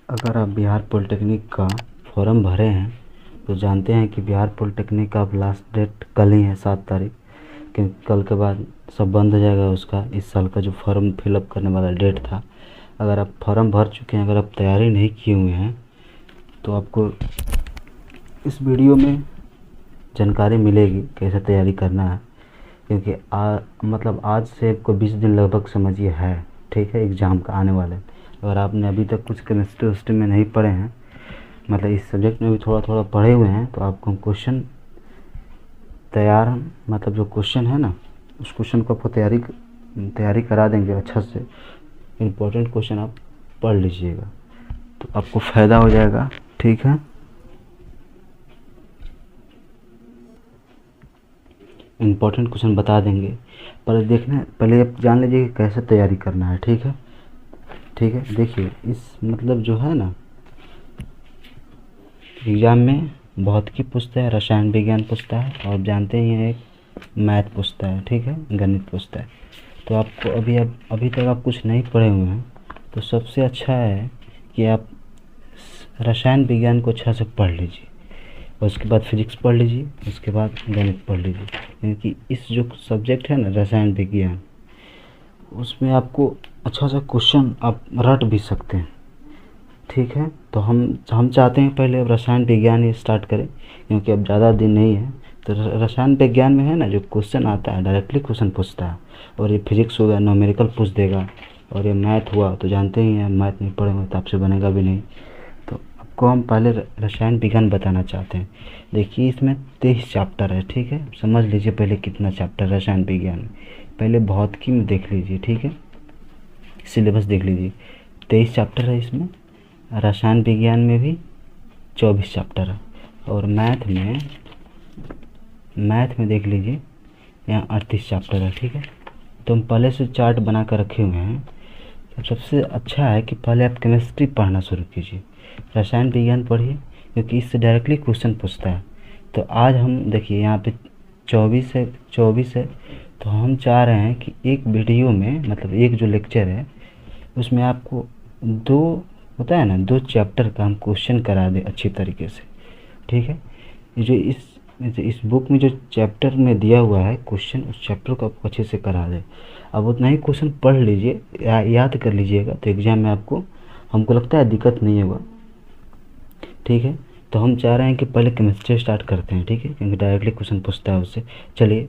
अगर आप बिहार पॉलिटेक्निक का फॉर्म भरे हैं तो जानते हैं कि बिहार पॉलिटेक्निक का अब लास्ट डेट कल ही है 7 तारीख। क्योंकि कल के बाद सब बंद हो जाएगा। उसका इस साल का जो फॉर्म फिलअप करने वाला डेट था, अगर आप फॉर्म भर चुके हैं, अगर आप तैयारी नहीं किए हुए हैं तो आपको इस वीडियो में जानकारी मिलेगी कैसे तैयारी करना है। क्योंकि मतलब आज से आपको 20 दिन लगभग समझिए है, ठीक है, एग्ज़ाम का आने वाले। अगर आपने अभी तक कुछ केमिस्ट्री वेमिस्ट्री में नहीं पढ़े हैं, मतलब इस सब्जेक्ट में भी थोड़ा थोड़ा पढ़े हुए हैं, तो आपको हम क्वेश्चन तैयार, मतलब जो क्वेश्चन है ना, उस क्वेश्चन को आपको तैयारी करा देंगे अच्छा से। इम्पोर्टेंट क्वेश्चन आप पढ़ लीजिएगा तो आपको फ़ायदा हो जाएगा, ठीक है। इम्पोर्टेंट क्वेश्चन बता देंगे, पर देखना पहले आप जान लीजिए कि कैसे तैयारी करना है, ठीक है। ठीक है, देखिए इस मतलब जो है ना, एग्ज़ाम में भौतिकी पूछता है, रसायन विज्ञान पूछता है, और जानते ही हैं एक मैथ पूछता है, ठीक है, गणित पूछता है। तो आपको अभी तक आप कुछ नहीं पढ़े हुए हैं तो सबसे अच्छा है कि आप रसायन विज्ञान को अच्छा से पढ़ लीजिए, और उसके बाद फिजिक्स पढ़ लीजिए, उसके बाद गणित पढ़ लीजिए। क्योंकि इस जो सब्जेक्ट है ना रसायन विज्ञान, उसमें आपको अच्छा सा क्वेश्चन आप रट भी सकते हैं, ठीक है। तो हम चाहते हैं पहले अब रसायन विज्ञान ही स्टार्ट करें, क्योंकि अब ज़्यादा दिन नहीं है। तो रसायन विज्ञान में है ना, जो क्वेश्चन आता है डायरेक्टली क्वेश्चन पूछता है, और ये फिजिक्स हो गया न्यूमेरिकल पूछ देगा, और ये मैथ हुआ तो जानते ही हैं, मैथ नहीं पढ़ेंगे तो आपसे बनेगा भी नहीं। तो आपको हम पहले रसायन विज्ञान बताना चाहते हैं। देखिए इसमें 23 चैप्टर है, ठीक है। समझ लीजिए पहले कितना चैप्टर रसायन विज्ञान में। पहले भौतिकी में देख लीजिए, ठीक है, सिलेबस देख लीजिए। 23 चैप्टर है इसमें। रसायन विज्ञान में भी 24 चैप्टर है, और मैथ में देख लीजिए यहाँ 38 चैप्टर है, ठीक है। तो हम पहले से चार्ट बना कर रखे हुए हैं। तो सबसे अच्छा है कि पहले आप केमिस्ट्री पढ़ना शुरू कीजिए, रसायन विज्ञान पढ़िए, क्योंकि इससे डायरेक्टली क्वेश्चन पूछता है। तो आज हम देखिए यहाँ पे 24 है। तो हम चाह रहे हैं कि एक वीडियो में, मतलब एक जो लेक्चर है उसमें आपको दो, होता है ना, 2 चैप्टर का हम क्वेश्चन करा दें अच्छी तरीके से, ठीक है। ये जो इस बुक में जो चैप्टर में दिया हुआ है क्वेश्चन, उस चैप्टर को आपको अच्छे से करा दें। अब उतना ही क्वेश्चन पढ़ लीजिए, याद कर लीजिएगा, तो एग्ज़ाम में आपको, हमको लगता है दिक्कत नहीं होगा, ठीक है। तो हम चाह रहे हैं कि पहले केमिस्ट्री स्टार्ट करते हैं, ठीक है, क्योंकि डायरेक्टली क्वेश्चन पूछता है उससे। चलिए,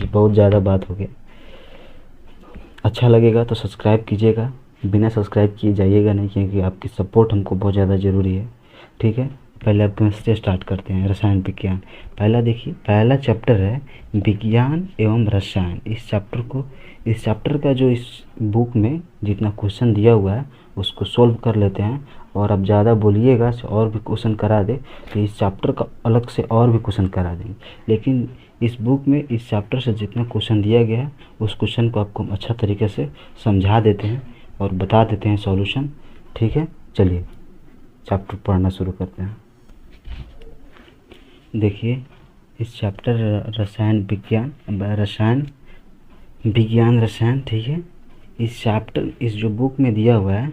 बहुत ज़्यादा बात हो गया। अच्छा लगेगा तो सब्सक्राइब कीजिएगा, बिना सब्सक्राइब किए जाइएगा नहीं, क्योंकि आपकी सपोर्ट हमको बहुत ज़्यादा ज़रूरी है, ठीक है। पहले आप केमिस्ट्री स्टार्ट करते हैं, रसायन विज्ञान। पहला देखिए, पहला चैप्टर है विज्ञान एवं रसायन। इस चैप्टर का जो इस बुक में जितना क्वेश्चन दिया हुआ है उसको सोल्व कर लेते हैं। और अब ज़्यादा बोलिएगा और भी क्वेश्चन करा दे तो इस चैप्टर का अलग से और भी क्वेश्चन करा देंगे। लेकिन इस बुक में इस चैप्टर से जितना क्वेश्चन दिया गया है उस क्वेश्चन को आपको अच्छा तरीके से समझा देते हैं और बता देते हैं सॉल्यूशन, ठीक है। चलिए चैप्टर पढ़ना शुरू करते हैं। देखिए इस चैप्टर रसायन विज्ञान, ठीक है। इस जो बुक में दिया हुआ है,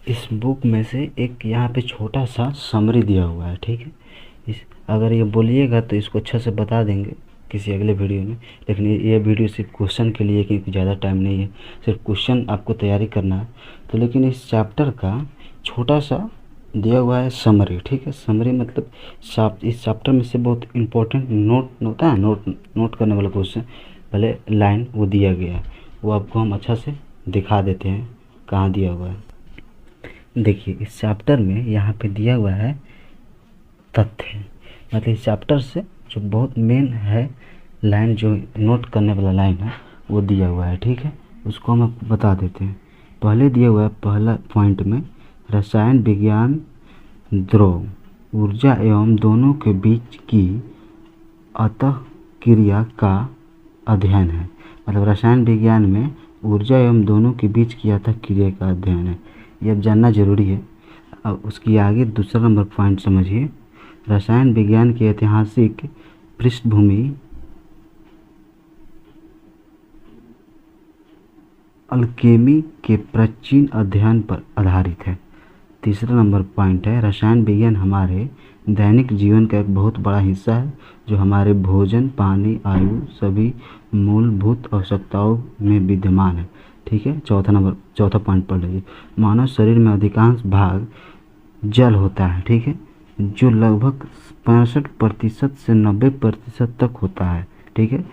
इस बुक में से एक यहाँ पे छोटा सा समरी दिया हुआ है, ठीक है। अगर ये बोलिएगा तो इसको अच्छा से बता देंगे किसी अगले वीडियो में, लेकिन ये वीडियो सिर्फ क्वेश्चन के लिए, क्योंकि ज़्यादा टाइम नहीं है, सिर्फ क्वेश्चन आपको तैयारी करना है। तो लेकिन इस चैप्टर का छोटा सा दिया हुआ है समरी, ठीक है। समरी मतलब इस चैप्टर में से बहुत इम्पोर्टेंट नोट होता है, नोट करने वाला क्वेश्चन, भले लाइन वो दिया गया है, वो आपको हम अच्छा से दिखा देते हैं कहाँ दिया हुआ है। देखिए इस चैप्टर में यहाँ पे दिया हुआ है तथ्य, मतलब इस चैप्टर से जो बहुत मेन है लाइन, जो नोट करने वाला लाइन है वो दिया हुआ है, ठीक है। उसको हम आपको बता देते हैं। पहले दिया हुआ है, पहला पॉइंट में, रसायन विज्ञान द्रव ऊर्जा एवं दोनों के बीच की अंतःक्रिया का अध्ययन है। मतलब रसायन विज्ञान में ऊर्जा एवं दोनों के बीच की अंतःक्रिया का अध्ययन है, ये अब जानना जरूरी है। अब उसकी आगे दूसरा नंबर पॉइंट समझिए, रसायन विज्ञान की ऐतिहासिक पृष्ठभूमि अल्केमी के प्राचीन अध्ययन पर आधारित है। तीसरा नंबर पॉइंट है, रसायन विज्ञान हमारे दैनिक जीवन का एक बहुत बड़ा हिस्सा है जो हमारे भोजन, पानी, आयु सभी मूलभूत आवश्यकताओं में विद्यमान है। ठीक है, चौथा पॉइंट पढ़ लीजिए। मानव शरीर में अधिकांश भाग जल होता है। ठीक है, जो लगभग 65% से 90% तक होता है। ठीक है,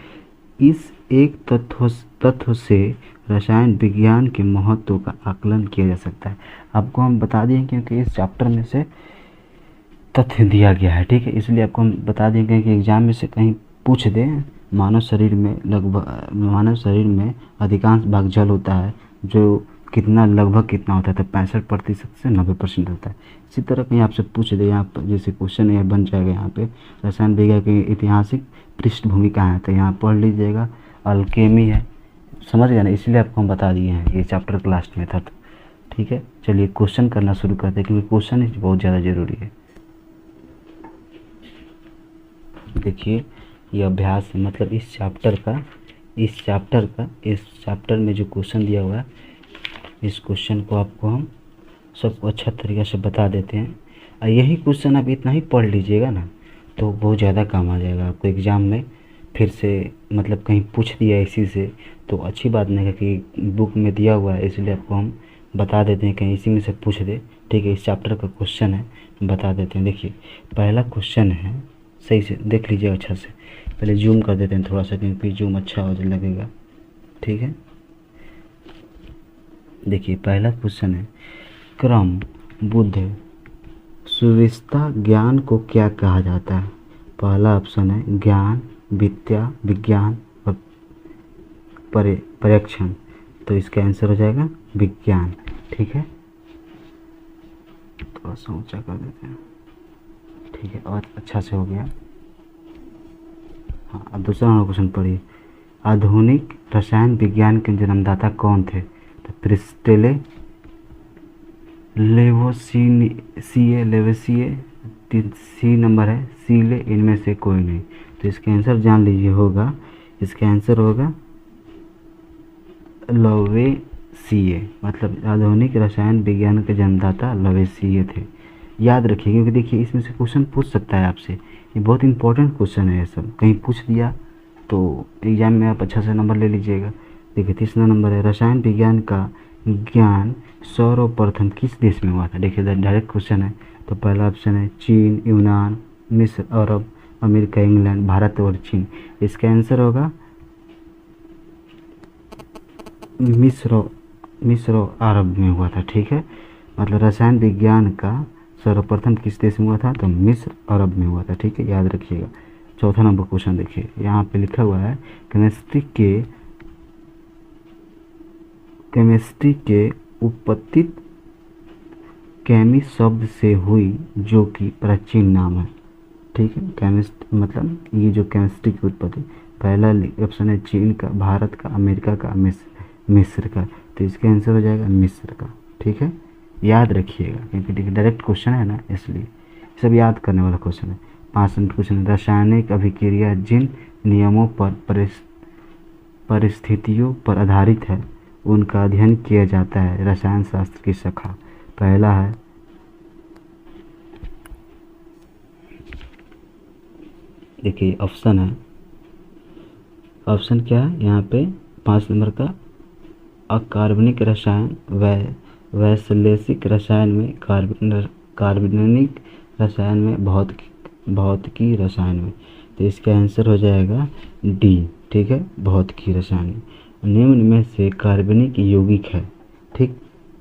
इस एक तत्व से रसायन विज्ञान के महत्व का आकलन किया जा सकता है। आपको हम बता दिए क्योंकि इस चैप्टर में से तथ्य दिया गया है। ठीक है, इसलिए आपको हम बता देंगे कि एग्जाम में से कहीं पूछ दे, मानव शरीर में अधिकांश भाग जल होता है, जो लगभग कितना होता है, तो 65% से 90% होता है। इसी तरह कहीं आपसे पूछ दे, यहाँ पर जैसे क्वेश्चन यह बन जाएगा, यहाँ पे रसायन विज्ञान की ऐतिहासिक पृष्ठभूमि कहाँ है, तो यहाँ पढ़ लीजिएगा, अल्केमी है। समझ गया ना, इसलिए आपको हम बता दिए हैं, ये चैप्टर के लास्ट में था। तो ठीक है, चलिए क्वेश्चन करना शुरू करते हैं, क्योंकि क्वेश्चन बहुत ज़्यादा ज़रूरी है। देखिए, ये अभ्यास है, मतलब इस चैप्टर में जो क्वेश्चन दिया हुआ है, इस क्वेश्चन को आपको हम सबको अच्छा तरीक़े से बता देते हैं। और यही क्वेश्चन आप इतना ही पढ़ लीजिएगा ना, तो बहुत ज़्यादा काम आ जाएगा आपको एग्ज़ाम में। फिर से मतलब कहीं पूछ दिया इसी से, तो अच्छी बात नहीं है कि बुक में दिया हुआ है, इसलिए आपको हम बता देते हैं, कहीं इसी में से पूछ दे। ठीक है, इस चैप्टर का क्वेश्चन है, बता देते हैं। देखिए, पहला क्वेश्चन है, सही से देख लीजिए अच्छा से। पहले जूम कर देते हैं थोड़ा सा, क्योंकि जूम अच्छा हो लगेगा। ठीक है, देखिए पहला क्वेश्चन है, क्रम बुद्ध सुविस्ता ज्ञान को क्या कहा जाता है? पहला ऑप्शन है ज्ञान, विद्या, विज्ञान और परीक्षण। तो इसका आंसर हो जाएगा विज्ञान। ठीक है, थोड़ा सा ऊंचा कर देते हैं। ठीक है, और अच्छा से हो गया। हाँ, अब दूसरा क्वेश्चन पढ़िए। आधुनिक रसायन विज्ञान के जन्मदाता कौन थे? तो प्रिस्टले, लेवोसिए, सी नंबर है सीले, इनमें से कोई नहीं। तो इसका आंसर जान लीजिए होगा, इसका आंसर होगा लवेसिए। मतलब आधुनिक रसायन विज्ञान के जन्मदाता लवेसिए थे। याद रखिए, क्योंकि देखिए इसमें से क्वेश्चन पूछ सकता है आपसे, ये बहुत इंपॉर्टेंट क्वेश्चन है। ये सब कहीं पूछ दिया तो एग्जाम में आप अच्छा से नंबर ले लीजिएगा। देखिए तीसरा नंबर है, रसायन विज्ञान का ज्ञान सर्वप्रथम किस देश में हुआ था? देखिए डायरेक्ट क्वेश्चन है। तो पहला ऑप्शन है चीन, यूनान, मिस्र, अरब, अमेरिका, इंग्लैंड, भारत और चीन। इसका आंसर होगा मिस्र अरब में हुआ था। ठीक है, मतलब रसायन विज्ञान का सर्वप्रथम किस देश में हुआ था? तो मिस्र अरब में हुआ था। ठीक है, याद रखिएगा। चौथा नंबर क्वेश्चन देखिए, यहाँ पे लिखा हुआ है केमिस्ट्री के उत्पत्ति केमी शब्द से हुई, जो कि प्राचीन नाम है। ठीक है, केमिस्ट मतलब ये जो केमिस्ट्री की उत्पत्ति, पहला ऑप्शन है चीन का, भारत का, अमेरिका का, मिस्र का। तो इसका आंसर हो जाएगा मिस्र का। ठीक है, याद रखिएगा, क्योंकि डायरेक्ट क्वेश्चन है ना, इसलिए सब याद करने वाला क्वेश्चन है। 5 नंबर क्वेश्चन, रासायनिक अभिक्रिया जिन नियमों पर परिस्थितियों पर आधारित है, उनका अध्ययन किया जाता है रसायन शास्त्र की शाखा। पहला है, देखिए ऑप्शन है, ऑप्शन क्या है यहाँ पे 5 नंबर का, अकार्बनिक रसायन, वैश्लेषिक रसायन में, कार्बनिक रसायन में, भौतिकी रसायन में। तो इसका आंसर हो जाएगा डी। ठीक है, भौतिकी रसायन में। निम्न में से कार्बनिक यौगिक है। ठीक,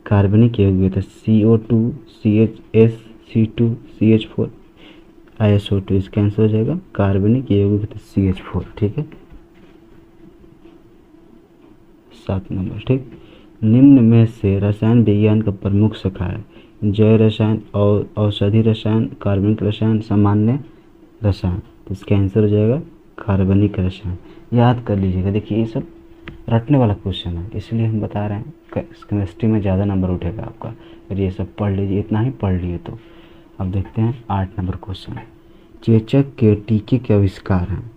कार्बनिक यौगिक है CO2, CH, C2, CH4, ISO2। इसका आंसर हो जाएगा कार्बनिक यौगिक CH4। ठीक है, 7 नंबर। ठीक, निम्न में से रसायन विज्ञान का प्रमुख शाखा है, जैव रसायन, और औषधि रसायन, कार्बनिक रसायन, सामान्य रसायन। तो इसका आंसर हो जाएगा कार्बनिक रसायन। याद कर लीजिएगा। देखिए ये सब रटने वाला क्वेश्चन है, इसलिए हम बता रहे हैं, केमिस्ट्री में ज़्यादा नंबर उठेगा आपका अगर ये सब पढ़ लीजिए, इतना ही पढ़ लिए तो। अब देखते हैं 8 नंबर क्वेश्चन है, चेचक के टीके के आविष्कार हैं।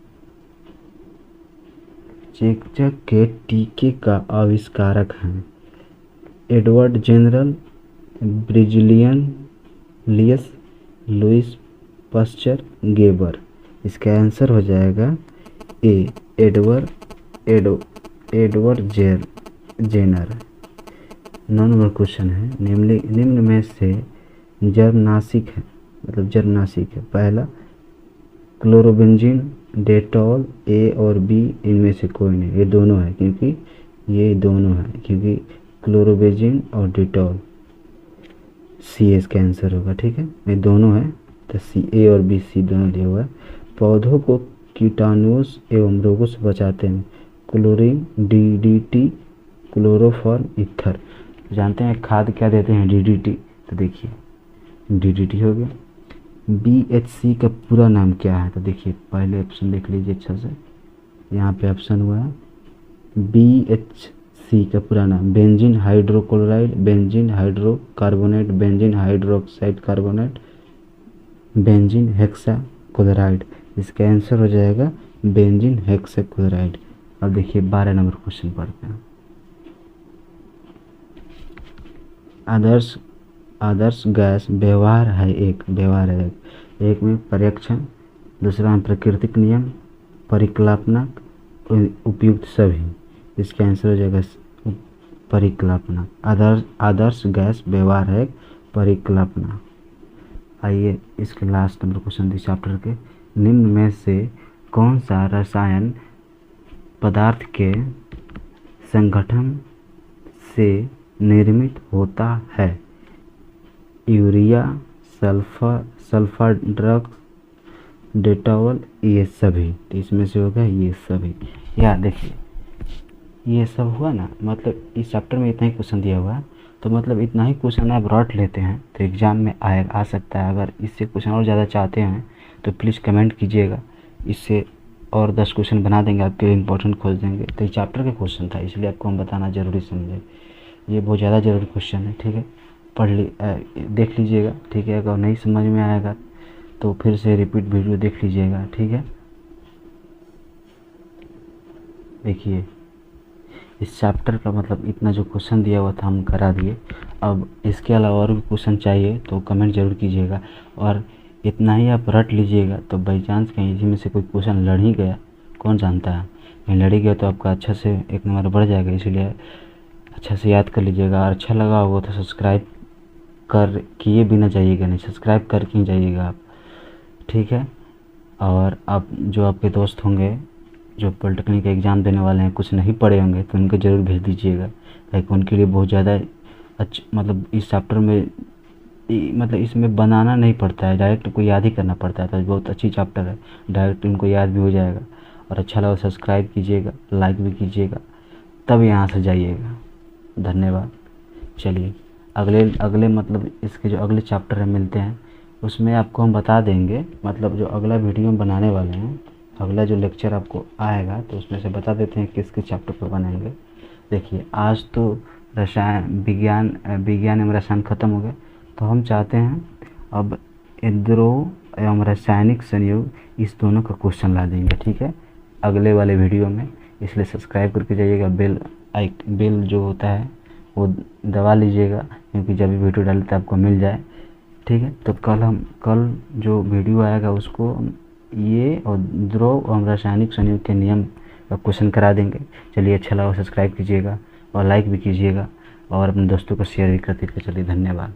चेचक के टीके का आविष्कारक हैं एडवर्ड जेनरल ब्रिजिलियन लियस लुइस पास्चर गेबर। इसका आंसर हो जाएगा ए एडवर्ड जेनर। 9 नंबर क्वेश्चन है, निम्न में से जर्मनाशिक है, मतलब जर्मनाशिक है। पहला क्लोरोबेंजीन, डेटॉल, ए और बी इनमें से कोई नहीं। ये दोनों है, क्योंकि क्लोरोबेंजीन और डेटॉल, सी इसका आंसर होगा। ठीक है, ये दोनों है, तो सी, ए और बी, सी दोनों दिया हुआ है। पौधों को कीटाणुओं एवं रोगों से बचाते हैं। Chlorine, DDT, chloroform, ether. जानते हैं खाद क्या देते हैं? डीडीटी। तो देखिए डीडीटी हो गया। बीएचसी का पूरा नाम क्या है? तो देखिए पहले ऑप्शन देख लीजिए अच्छा से, यहाँ पे ऑप्शन हुआ है बीएचसी का पूरा नाम benzene hydrochloride, benzene hydrocarbonate, benzene hydroxide carbonate, benzene hexachloride. इसका आंसर हो जाएगा बेंजीन हेक्साक्लोराइड। अब देखिए 12 नंबर क्वेश्चन पढ़ते हैं। आदर्श गैस व्यवहार है एक, एक में पर्यवेक्षण, दूसरा में प्राकृतिक नियम, परिकल्पना, उपयुक्त सभी। इसका आंसर हो जाएगा परिकल्पना। आदर्श गैस व्यवहार है परिकल्पना। आइए इसके लास्ट नंबर क्वेश्चन इस चैप्टर के, निम्न में से कौन सा रसायन पदार्थ के संगठन से निर्मित होता है? यूरिया, सल्फर ड्रग्स, डेटॉल, ये सभी। तो इसमें से होगा ये सभी। या देखिए ये सब हुआ ना, मतलब इस चैप्टर में इतना ही क्वेश्चन दिया हुआ है, तो मतलब इतना ही क्वेश्चन आप रट लेते हैं तो एग्ज़ाम में आ सकता है। अगर इससे क्वेश्चन और ज़्यादा चाहते हैं तो प्लीज़ कमेंट कीजिएगा, इससे और 10 क्वेश्चन बना देंगे, आपके लिए इंपॉर्टेंट खोज देंगे। तो ये चैप्टर का क्वेश्चन था, इसलिए आपको हम बताना ज़रूरी समझे। ये बहुत ज़्यादा ज़रूरी क्वेश्चन है। ठीक है, देख लीजिएगा। ठीक है, अगर नहीं समझ में आएगा तो फिर से रिपीट वीडियो देख लीजिएगा। ठीक है, देखिए इस चैप्टर का मतलब इतना जो क्वेश्चन दिया हुआ था हम करा दिए। अब इसके अलावा और भी क्वेश्चन चाहिए तो कमेंट ज़रूर कीजिएगा, और इतना ही आप रट लीजिएगा। तो बाई चांस कहीं इसी में से कोई क्वेश्चन लड़ ही गया, कौन जानता है, कहीं लड़ ही गया तो आपका अच्छा से 1 नंबर बढ़ जाएगा। इसलिए अच्छा से याद कर लीजिएगा, और अच्छा लगा होगा तो सब्सक्राइब कर किए बिना जाइएगा नहीं, सब्सक्राइब करके ही जाइएगा आप। ठीक है, और आप जो आपके दोस्त होंगे जो पॉलिटेक्निक का एग्ज़ाम देने वाले हैं, कुछ नहीं पढ़े होंगे तो उनको ज़रूर भेज दीजिएगा, ताकि उनके लिए बहुत ज़्यादा मतलब इस चैप्टर में मतलब इसमें बनाना नहीं पड़ता है, डायरेक्ट को याद ही करना पड़ता है। तो बहुत अच्छी चैप्टर है, डायरेक्ट उनको याद भी हो जाएगा। और अच्छा लगा सब्सक्राइब कीजिएगा, लाइक भी कीजिएगा, तब यहाँ से जाइएगा। धन्यवाद। चलिए अगले मतलब इसके जो अगले चैप्टर है मिलते हैं, उसमें आपको हम बता देंगे, मतलब जो अगला वीडियो हम बनाने वाले हैं, अगला जो लेक्चर आपको आएगा तो उसमें से बता देते हैं किस चैप्टर पर बनाएंगे। देखिए आज तो विज्ञान एवं रसायन ख़त्म हो गए, तो हम चाहते हैं अब द्रव एवं रासायनिक संयोग, इस दोनों का क्वेश्चन ला देंगे। ठीक है, अगले वाले वीडियो में, इसलिए सब्सक्राइब करके जाइएगा। बेल जो होता है वो दबा लीजिएगा, क्योंकि जब भी वीडियो डालते तो आपको मिल जाए। ठीक है, तो कल जो वीडियो आएगा उसको ये और द्रव और रासायनिक संयोग के नियम का क्वेश्चन करा देंगे। चलिए अच्छा लगा सब्सक्राइब कीजिएगा और लाइक भी कीजिएगा, और अपने दोस्तों को शेयर भी करते चलिए। धन्यवाद।